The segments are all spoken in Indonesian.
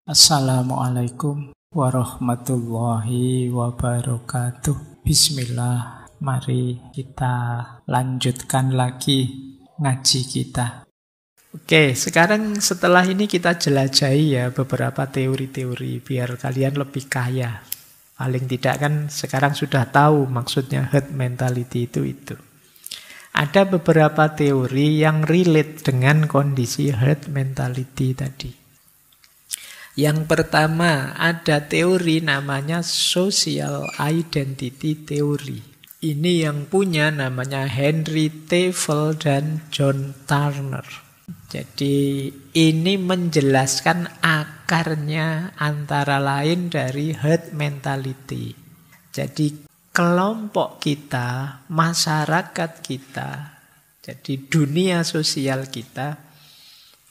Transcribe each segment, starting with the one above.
Assalamualaikum warahmatullahi wabarakatuh. Bismillah, mari kita lanjutkan lagi ngaji kita. Oke, sekarang setelah ini kita jelajahi ya beberapa teori-teori biar kalian lebih kaya. Paling tidak kan sekarang sudah tahu maksudnya herd mentality itu. Ada beberapa teori yang relate dengan kondisi herd mentality tadi. Yang pertama, ada teori namanya social identity theory. Ini yang punya namanya Henry Tevel dan John Turner. Jadi ini menjelaskan akarnya antara lain dari herd mentality. Jadi kelompok kita, masyarakat kita, jadi dunia sosial kita,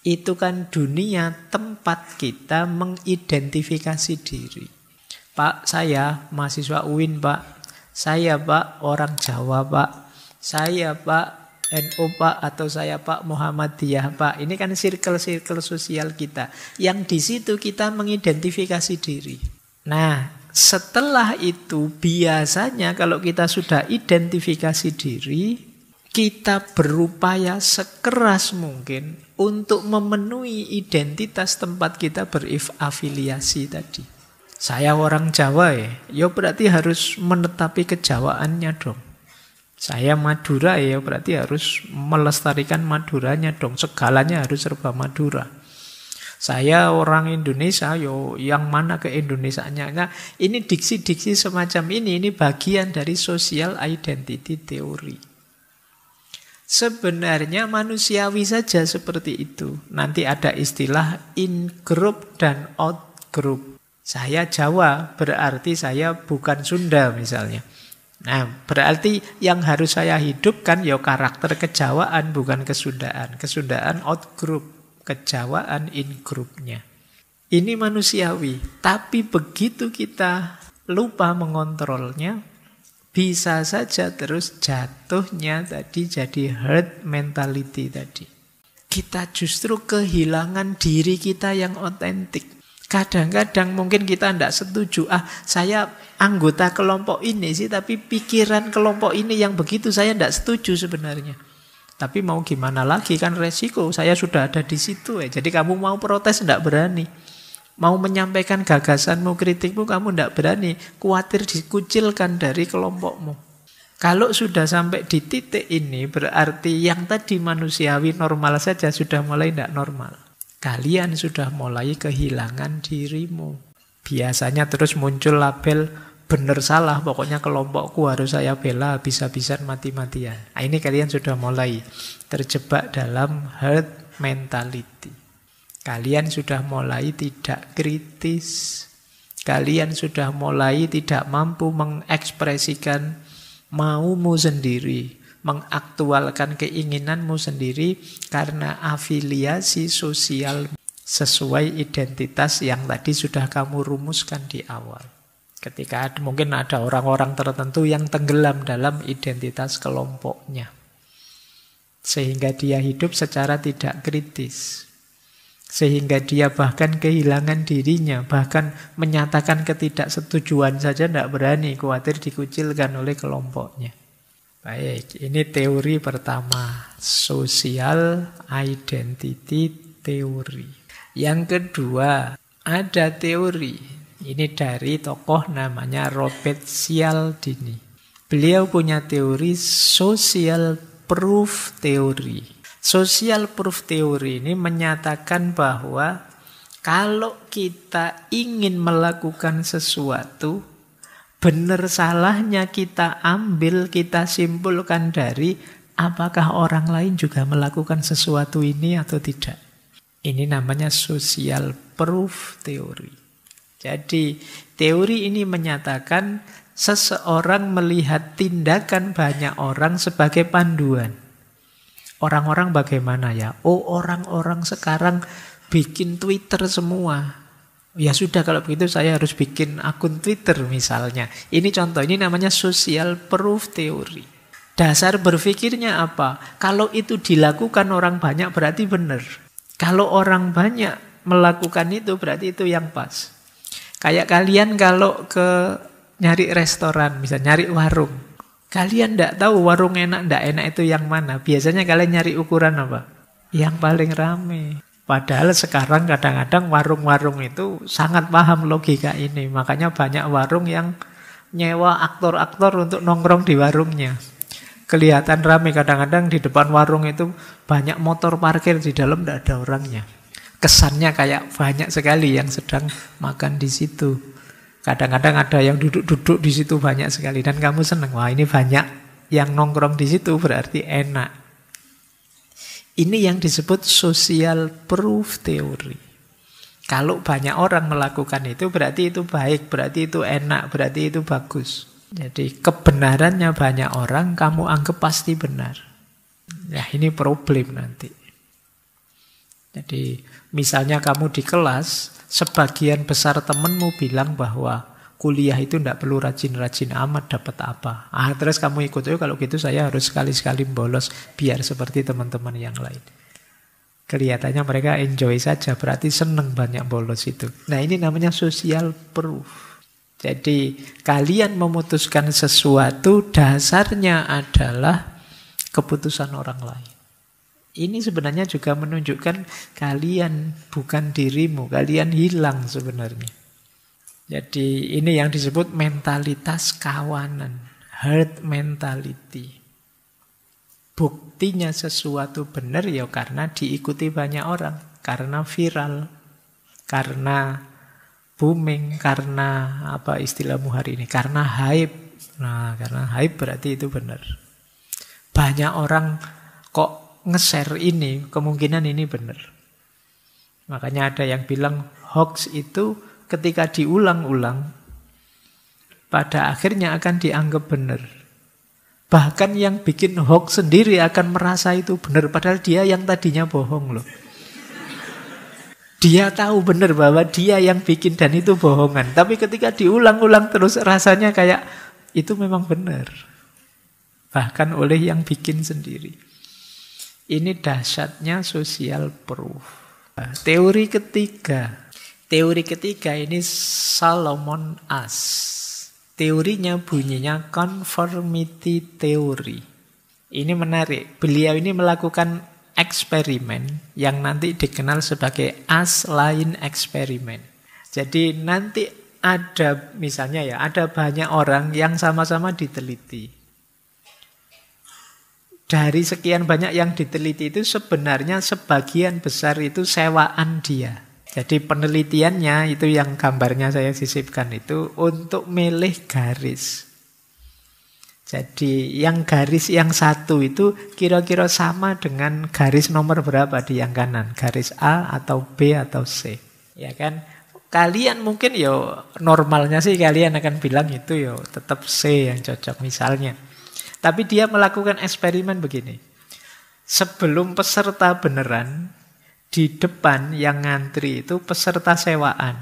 itu kan dunia tempat kita mengidentifikasi diri. Pak, saya mahasiswa UIN, Pak. Saya, Pak, orang Jawa, Pak. Saya, Pak, NU, Pak. Atau saya, Pak, Muhammadiyah, Pak. Ini kan circle-circle sosial kita. Yang di situ kita mengidentifikasi diri. Nah, setelah itu biasanya kalau kita sudah identifikasi diri, kita berupaya sekeras mungkin untuk memenuhi identitas tempat kita berafiliasi tadi. Saya orang Jawa ya berarti harus menetapi kejawaannya dong. Saya Madura ya berarti harus melestarikan Maduranya dong. Segalanya harus serba Madura. Saya orang Indonesia, yang mana ke Indonesianya? Nah, ini diksi-diksi semacam ini bagian dari social identity theory. Sebenarnya manusiawi saja seperti itu. Nanti ada istilah in group dan out group. Saya Jawa, berarti saya bukan Sunda misalnya. Nah, berarti yang harus saya hidupkan karakter kejawaan, bukan kesundaan. Kesundaan out group, kejawaan in groupnya. Ini manusiawi. Tapi begitu kita lupa mengontrolnya, bisa saja terus jatuhnya tadi jadi herd mentality tadi. Kita justru kehilangan diri kita yang otentik. Kadang-kadang mungkin kita tidak setuju. Saya anggota kelompok ini sih, tapi pikiran kelompok ini yang begitu saya tidak setuju sebenarnya. Tapi mau gimana lagi, kan resiko. Saya sudah ada di situ. Jadi kamu mau protes tidak berani. Mau menyampaikan gagasanmu, kritikmu, kamu tidak berani. Khawatir dikucilkan dari kelompokmu. Kalau sudah sampai di titik ini, berarti yang tadi manusiawi normal saja sudah mulai tidak normal. Kalian sudah mulai kehilangan dirimu. Biasanya terus muncul label benar salah, pokoknya kelompokku harus saya bela habis-habisan mati-matian. Nah, ini kalian sudah mulai terjebak dalam herd mentality. Kalian sudah mulai tidak kritis. Kalian sudah mulai tidak mampu mengekspresikan maumu sendiri, mengaktualkan keinginanmu sendiri karena afiliasi sosial sesuai identitas yang tadi sudah kamu rumuskan di awal. Ketika mungkin ada orang-orang tertentu yang tenggelam dalam identitas kelompoknya, sehingga dia hidup secara tidak kritis. Sehingga dia bahkan kehilangan dirinya, bahkan menyatakan ketidaksetujuan saja tidak berani, khawatir dikucilkan oleh kelompoknya. Baik, ini teori pertama, social identity theory. Yang kedua, ada teori, ini dari tokoh namanya Robert Cialdini. Beliau punya teori social proof theory. Social proof theory ini menyatakan bahwa kalau kita ingin melakukan sesuatu, benar salahnya kita ambil, kita simpulkan dari apakah orang lain juga melakukan sesuatu ini atau tidak. Ini namanya social proof theory. Jadi teori ini menyatakan seseorang melihat tindakan banyak orang sebagai panduan. Orang-orang bagaimana ya? Orang-orang sekarang bikin Twitter semua. Ya sudah, kalau begitu saya harus bikin akun Twitter misalnya. Ini contoh, ini namanya social proof theory. Dasar berpikirnya apa? Kalau itu dilakukan orang banyak berarti benar. Kalau orang banyak melakukan itu berarti itu yang pas. Kayak kalian kalau ke nyari restoran, bisa nyari warung. Kalian tidak tahu warung enak, tidak enak itu yang mana. Biasanya kalian nyari ukuran apa? Yang paling rame. Padahal sekarang kadang-kadang warung-warung itu sangat paham logika ini. Makanya banyak warung yang nyewa aktor-aktor untuk nongkrong di warungnya. Kelihatan rame, kadang-kadang di depan warung itu banyak motor parkir, di dalam tidak ada orangnya. Kesannya kayak banyak sekali yang sedang makan di situ. Kadang-kadang ada yang duduk-duduk di situ banyak sekali dan kamu senang. Wah, ini banyak yang nongkrong di situ berarti enak. Ini yang disebut social proof theory. Kalau banyak orang melakukan itu berarti itu baik, berarti itu enak, berarti itu bagus. Jadi kebenarannya banyak orang kamu anggap pasti benar. Ya ini problem nanti. Jadi misalnya kamu di kelas, sebagian besar temenmu bilang bahwa kuliah itu tidak perlu rajin-rajin amat dapat apa. Terus kamu ikut, kalau gitu saya harus sekali-sekali bolos biar seperti teman-teman yang lain. Kelihatannya mereka enjoy saja, berarti seneng banyak bolos itu. Nah ini namanya social proof. Jadi kalian memutuskan sesuatu dasarnya adalah keputusan orang lain. Ini sebenarnya juga menunjukkan kalian bukan dirimu, kalian hilang sebenarnya. Jadi ini yang disebut mentalitas kawanan, herd mentality. Buktinya sesuatu benar ya karena diikuti banyak orang, karena viral, karena booming, karena apa istilahmu hari ini, karena hype. Nah, karena hype berarti itu benar. Banyak orang kok nge-share ini, kemungkinan ini benar. Makanya ada yang bilang hoax itu ketika diulang-ulang, pada akhirnya akan dianggap benar. Bahkan yang bikin hoax sendiri akan merasa itu benar, padahal dia yang tadinya bohong loh. Dia tahu benar bahwa dia yang bikin dan itu bohongan. Tapi ketika diulang-ulang terus rasanya kayak itu memang benar. Bahkan oleh yang bikin sendiri. Ini dahsyatnya social proof. Teori ketiga. Teori ketiga ini Solomon Asch. Teorinya bunyinya conformity theory. Ini menarik. Beliau ini melakukan eksperimen yang nanti dikenal sebagai Asch-Line experiment. Jadi nanti ada misalnya ya, ada banyak orang yang sama-sama diteliti. Dari sekian banyak yang diteliti itu sebenarnya sebagian besar itu sewaan dia. Jadi penelitiannya itu yang gambarnya saya sisipkan itu untuk milih garis. Jadi yang garis yang satu itu kira-kira sama dengan garis nomor berapa di yang kanan. Garis A atau B atau C. Ya kan? Kalian mungkin ya normalnya sih kalian akan bilang itu ya tetap C yang cocok misalnya. Tapi dia melakukan eksperimen begini. Sebelum peserta beneran, di depan yang ngantri itu peserta sewaan.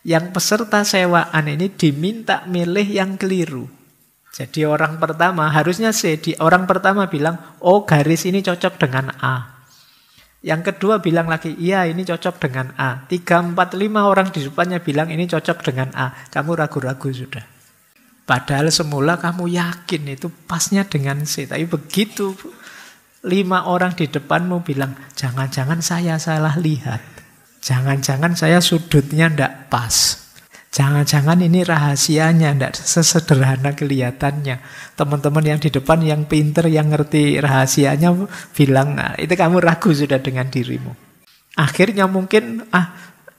Yang peserta sewaan ini diminta milih yang keliru. Jadi orang pertama harusnya C. Orang pertama bilang, oh garis ini cocok dengan A. Yang kedua bilang lagi, iya ini cocok dengan A. 3, 4, 5 orang di depannya bilang ini cocok dengan A. Kamu ragu-ragu sudah. Padahal semula kamu yakin itu pasnya dengan C. Tapi begitu 5 orang di depanmu bilang, jangan-jangan saya salah lihat. Jangan-jangan saya sudutnya tidak pas. Jangan-jangan ini rahasianya tidak sesederhana kelihatannya. Teman-teman yang di depan yang pinter, yang ngerti rahasianya bilang, nah, itu kamu ragu sudah dengan dirimu. Akhirnya mungkin,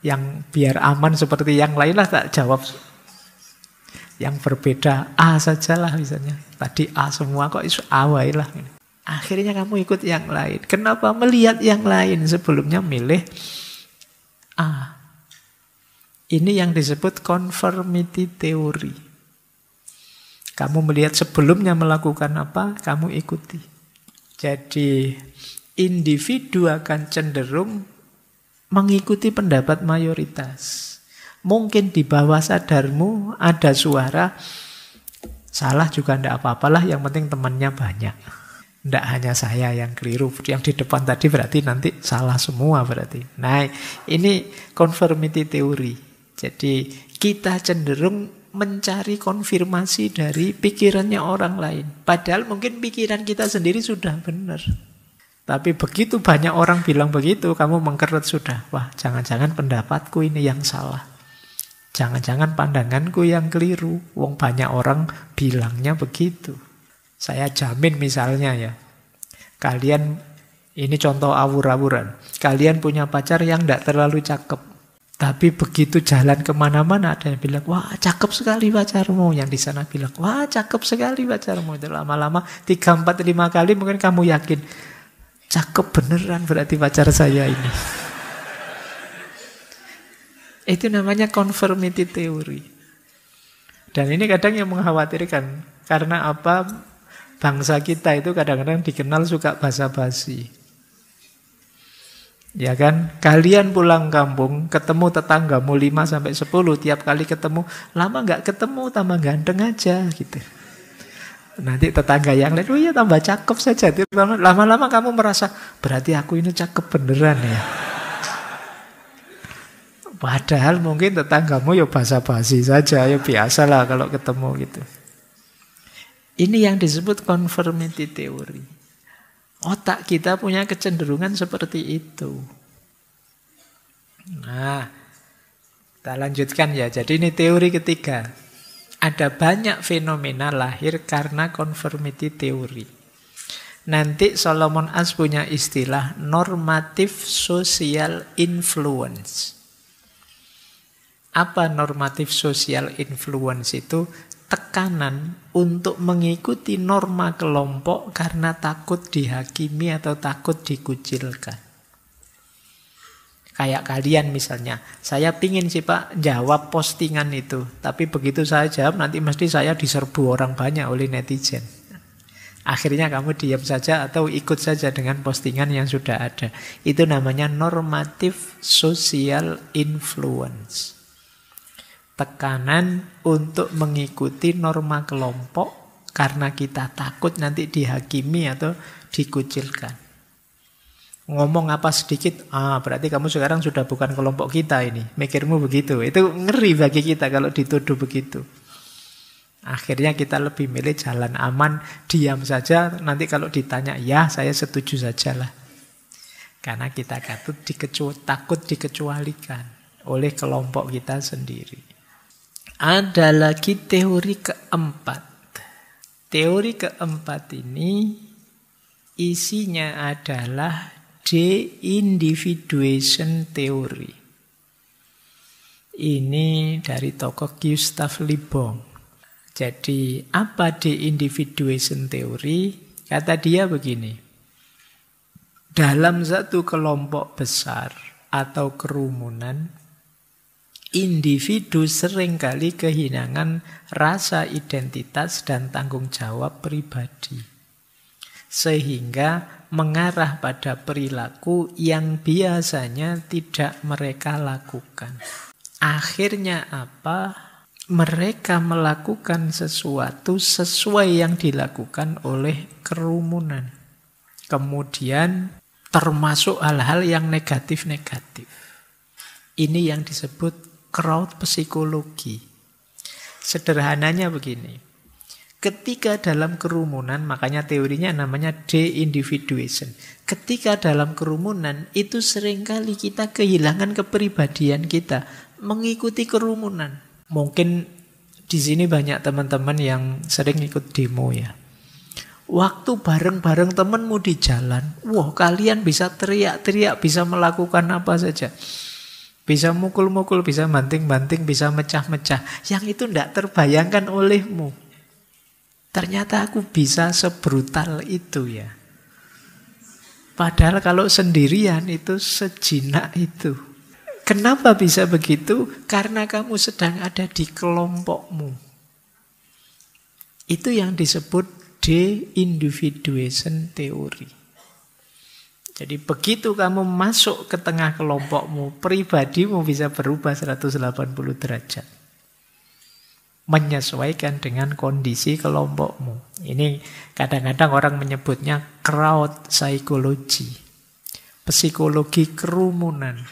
yang biar aman seperti yang lain lah tak jawab. Yang berbeda A sajalah misalnya. Tadi A semua kok isu awai lah. Akhirnya kamu ikut yang lain. Kenapa melihat yang lain sebelumnya milih A? Ini yang disebut conformity theory. Kamu melihat sebelumnya melakukan apa, kamu ikuti. Jadi individu akan cenderung mengikuti pendapat mayoritas. Mungkin di bawah sadarmu ada suara, salah juga tidak apa-apalah, yang penting temannya banyak. Tidak hanya saya yang keliru, yang di depan tadi berarti nanti salah semua berarti. Nah, ini conformity theory. Jadi kita cenderung mencari konfirmasi dari pikirannya orang lain. Padahal mungkin pikiran kita sendiri sudah benar. Tapi begitu banyak orang bilang begitu, kamu mengkerut sudah. Wah, jangan-jangan pendapatku ini yang salah. Jangan-jangan pandanganku yang keliru. Wong banyak orang bilangnya begitu. Saya jamin misalnya ya, kalian, ini contoh awur-awuran, kalian punya pacar yang tidak terlalu cakep. Tapi begitu jalan kemana-mana ada yang bilang, wah cakep sekali pacarmu. Yang di sana bilang, wah cakep sekali pacarmu. Itu lama-lama 3, 4, 5 kali mungkin kamu yakin, cakep beneran berarti pacar saya ini. Itu namanya conformity theory. Dan ini kadang yang mengkhawatirkan. Karena apa? Bangsa kita itu kadang-kadang dikenal suka basa-basi. Ya kan? Kalian pulang kampung, ketemu tetanggamu 5-10, tiap kali ketemu, lama nggak ketemu, tambah ganteng aja gitu. Nanti tetangga yang lain, oh iya tambah cakep saja. Lama-lama kamu merasa, berarti aku ini cakep beneran ya. Padahal mungkin tetanggamu ya basa-basi saja, ya biasalah kalau ketemu gitu. Ini yang disebut conformity theory. Otak kita punya kecenderungan seperti itu. Nah, kita lanjutkan ya. Jadi ini teori ketiga. Ada banyak fenomena lahir karena conformity theory. Nanti Solomon Asch punya istilah normative social influence. Apa normative social influence itu? Tekanan untuk mengikuti norma kelompok karena takut dihakimi atau takut dikucilkan. Kayak kalian misalnya, saya pingin sih Pak jawab postingan itu, tapi begitu saya jawab nanti mesti saya diserbu orang banyak oleh netizen. Akhirnya kamu diam saja atau ikut saja dengan postingan yang sudah ada. Itu namanya normative social influence. Tekanan untuk mengikuti norma kelompok karena kita takut nanti dihakimi atau dikucilkan. Ngomong apa sedikit, berarti kamu sekarang sudah bukan kelompok kita ini. Mikirmu begitu. Itu ngeri bagi kita kalau dituduh begitu. Akhirnya kita lebih milih jalan aman, diam saja. Nanti kalau ditanya, ya saya setuju sajalah. Karena kita takut dikecualikan oleh kelompok kita sendiri. Ada lagi teori keempat. Teori keempat ini isinya adalah de-individuation theory. Ini dari tokoh Gustav Le Bon. Jadi apa de-individuation theory? Kata dia begini. Dalam satu kelompok besar atau kerumunan, individu seringkali kehilangan rasa identitas dan tanggung jawab pribadi. Sehingga mengarah pada perilaku yang biasanya tidak mereka lakukan. Akhirnya apa? Mereka melakukan sesuatu sesuai yang dilakukan oleh kerumunan. Kemudian termasuk hal-hal yang negatif-negatif. Ini yang disebut crowd psikologi. Sederhananya begini. Ketika dalam kerumunan, makanya teorinya namanya de-individuation. Ketika dalam kerumunan, itu seringkali kita kehilangan kepribadian kita, mengikuti kerumunan. Mungkin di sini banyak teman-teman yang sering ikut demo ya. Waktu bareng-bareng temanmu di jalan, wah kalian bisa teriak-teriak, bisa melakukan apa saja. Bisa mukul-mukul, bisa banting-banting, bisa mecah-mecah. Yang itu tidak terbayangkan olehmu. Ternyata aku bisa sebrutal itu ya. Padahal kalau sendirian itu sejinak itu. Kenapa bisa begitu? Karena kamu sedang ada di kelompokmu. Itu yang disebut de-individuation theory. Jadi begitu kamu masuk ke tengah kelompokmu, pribadimu bisa berubah 180 derajat. menyesuaikan dengan kondisi kelompokmu. Ini kadang-kadang orang menyebutnya crowd psychology, psikologi kerumunan.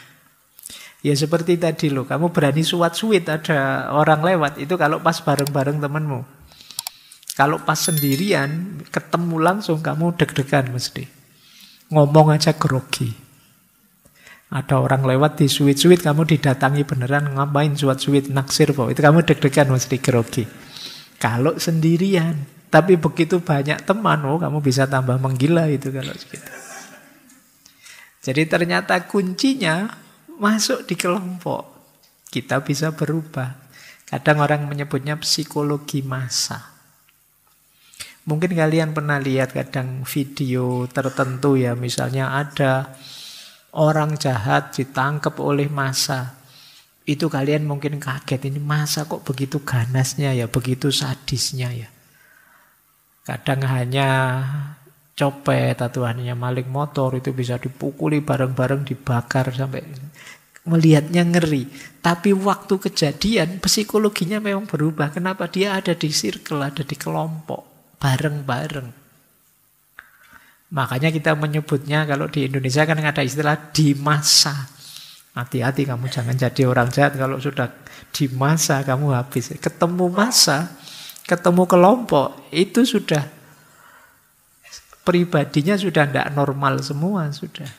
Ya seperti tadi loh, kamu berani suat-suit ada orang lewat, itu kalau pas bareng-bareng temanmu. Kalau pas sendirian, ketemu langsung kamu deg-degan mesti. Ngomong aja grogi. Ada orang lewat di suit-suit, kamu didatangi beneran, ngapain suat-suit naksir kok. Itu kamu deg-degan mesti grogi. Kalau sendirian, tapi begitu banyak teman, kamu bisa tambah menggila itu kalau segitu. Jadi ternyata kuncinya masuk di kelompok. Kita bisa berubah. Kadang orang menyebutnya psikologi massa. Mungkin kalian pernah lihat kadang video tertentu ya, misalnya ada orang jahat ditangkap oleh massa. Itu kalian mungkin kaget, ini massa kok begitu ganasnya ya, begitu sadisnya ya. Kadang hanya copet atau hanya maling motor itu bisa dipukuli bareng-bareng, dibakar sampai melihatnya ngeri. Tapi waktu kejadian psikologinya memang berubah. Kenapa? Dia ada di circle, ada di kelompok. Bareng-bareng. Makanya kita menyebutnya kalau di Indonesia kan ada istilah di massa. Hati-hati kamu jangan jadi orang jahat kalau sudah di massa kamu habis. Ketemu massa, ketemu kelompok, itu sudah pribadinya sudah tidak normal semua sudah.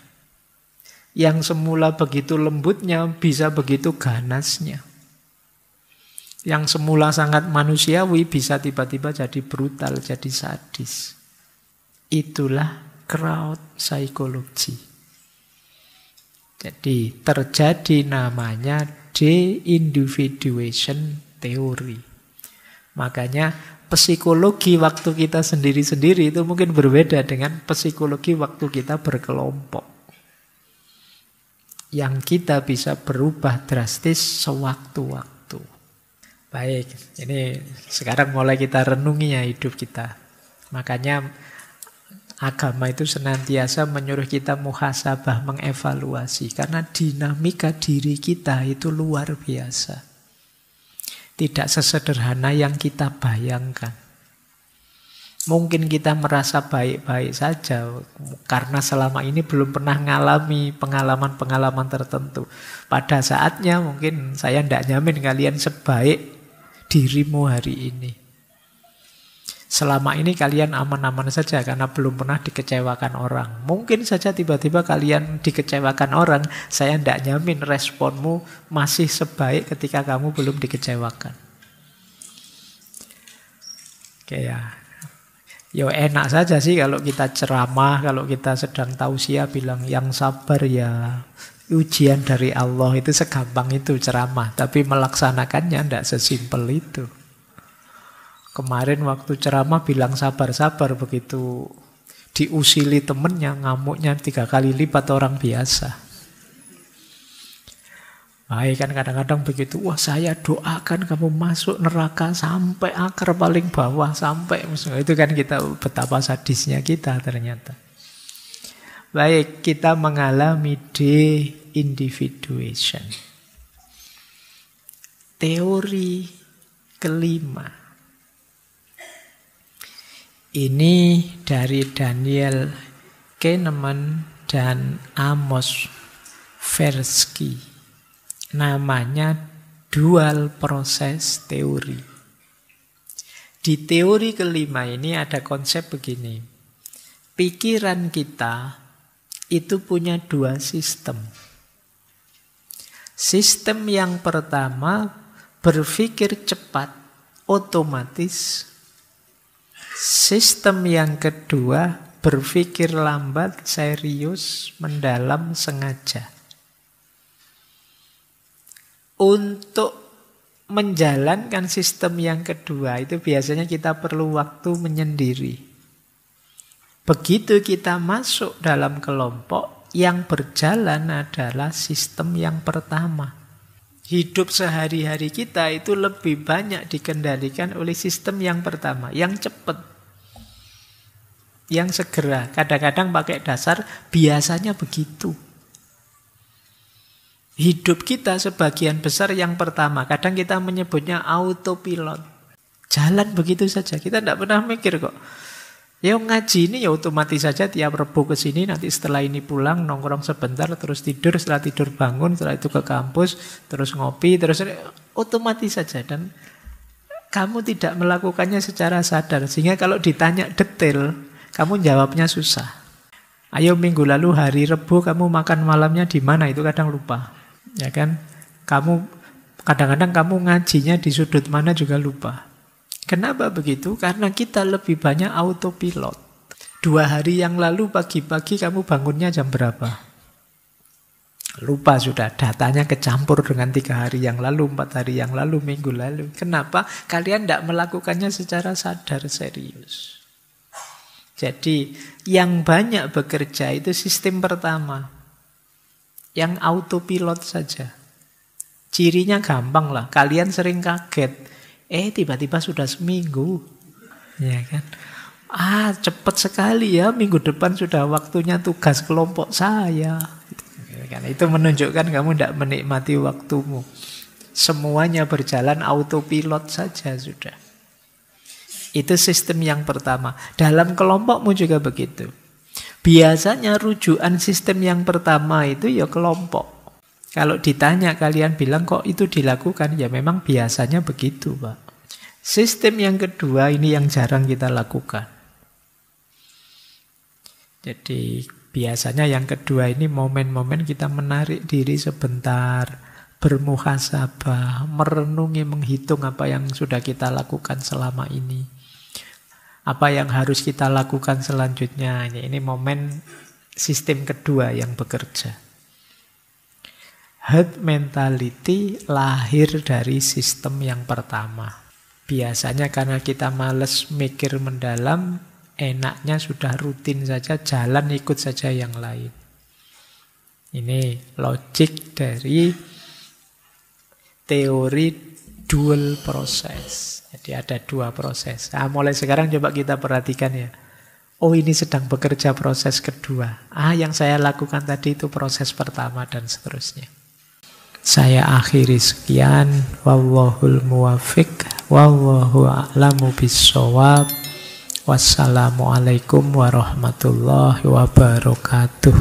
Yang semula begitu lembutnya bisa begitu ganasnya. Yang semula sangat manusiawi bisa tiba-tiba jadi brutal, jadi sadis. Itulah crowd psychology. Jadi terjadi namanya de-individuation theory. Makanya psikologi waktu kita sendiri-sendiri itu mungkin berbeda dengan psikologi waktu kita berkelompok. Yang kita bisa berubah drastis sewaktu-waktu. Baik, ini sekarang mulai kita renungi ya hidup kita. Makanya agama itu senantiasa menyuruh kita muhasabah, mengevaluasi. Karena dinamika diri kita itu luar biasa. Tidak sesederhana yang kita bayangkan. Mungkin kita merasa baik-baik saja karena selama ini belum pernah mengalami pengalaman-pengalaman tertentu. Pada saatnya mungkin saya tidak nyamin kalian sebaik dirimu hari ini. Selama ini kalian aman-aman saja karena belum pernah dikecewakan orang. Mungkin saja tiba-tiba kalian dikecewakan orang, saya tidak nyamin responmu masih sebaik ketika kamu belum dikecewakan. Oke ya. Yo enak saja sih kalau kita ceramah, kalau kita sedang tausiah bilang yang sabar ya. Ujian dari Allah itu segampang itu ceramah, tapi melaksanakannya tidak sesimpel itu. Kemarin waktu ceramah bilang sabar-sabar, begitu diusili temennya, ngamuknya 3 kali lipat orang biasa. Baik kan kadang-kadang begitu, wah saya doakan kamu masuk neraka sampai akar paling bawah, sampai itu kan kita betapa sadisnya kita ternyata. Baik, kita mengalami de-individuation. Teori kelima. Ini dari Daniel Kahneman dan Amos Tversky. Namanya dual proses teori. Di teori kelima ini ada konsep begini. Pikiran kita itu punya 2 sistem. Sistem yang pertama berpikir cepat, otomatis. Sistem yang kedua berpikir lambat, serius, mendalam, sengaja. Untuk menjalankan sistem yang kedua itu biasanya kita perlu waktu menyendiri. Begitu kita masuk dalam kelompok, yang berjalan adalah sistem yang pertama. Hidup sehari-hari kita itu lebih banyak dikendalikan oleh sistem yang pertama, yang cepat, yang segera. Kadang-kadang pakai dasar biasanya begitu. Hidup kita sebagian besar yang pertama, kadang kita menyebutnya autopilot. Jalan begitu saja, kita tidak pernah mikir kok. Ya ngaji ini ya otomatis saja tiap Rebo ke sini, nanti setelah ini pulang nongkrong sebentar, terus tidur, setelah tidur bangun, setelah itu ke kampus, terus ngopi, terus otomatis saja. Dan kamu tidak melakukannya secara sadar, sehingga kalau ditanya detail, kamu jawabnya susah. Ayo minggu lalu hari Rebo kamu makan malamnya di mana, itu kadang lupa. Ya kan? Kadang-kadang kamu ngajinya di sudut mana juga lupa. Kenapa begitu? Karena kita lebih banyak autopilot. 2 hari yang lalu pagi-pagi kamu bangunnya jam berapa? Lupa sudah, datanya kecampur dengan 3 hari yang lalu, 4 hari yang lalu, minggu lalu. Kenapa? Kalian tidak melakukannya secara sadar, serius. Jadi yang banyak bekerja itu sistem pertama. Yang autopilot saja. Cirinya gampang lah, kalian sering kaget. Tiba-tiba sudah seminggu. Ya kan? Cepat sekali ya, minggu depan sudah waktunya tugas kelompok saya. Itu menunjukkan kamu tidak menikmati waktumu. Semuanya berjalan autopilot saja sudah. Itu sistem yang pertama. Dalam kelompokmu juga begitu. Biasanya rujukan sistem yang pertama itu ya kelompok. Kalau ditanya kalian bilang kok itu dilakukan, ya memang biasanya begitu, Pak. Sistem yang kedua ini yang jarang kita lakukan. Jadi biasanya yang kedua ini momen-momen kita menarik diri sebentar, bermuhasabah, merenungi, menghitung apa yang sudah kita lakukan selama ini. Apa yang harus kita lakukan selanjutnya. Ini momen sistem kedua yang bekerja. Herd mentality lahir dari sistem yang pertama. Biasanya karena kita males mikir mendalam, enaknya sudah rutin saja, jalan ikut saja yang lain. Ini logik dari teori dual process. Jadi ada 2 proses. Mulai sekarang coba kita perhatikan ya. Ini sedang bekerja proses kedua. Yang saya lakukan tadi itu proses pertama dan seterusnya. Saya akhiri sekian. Wallahul muwafiq. Wallahu a'lamu bissawab. Wassalamualaikum warahmatullahi wabarakatuh.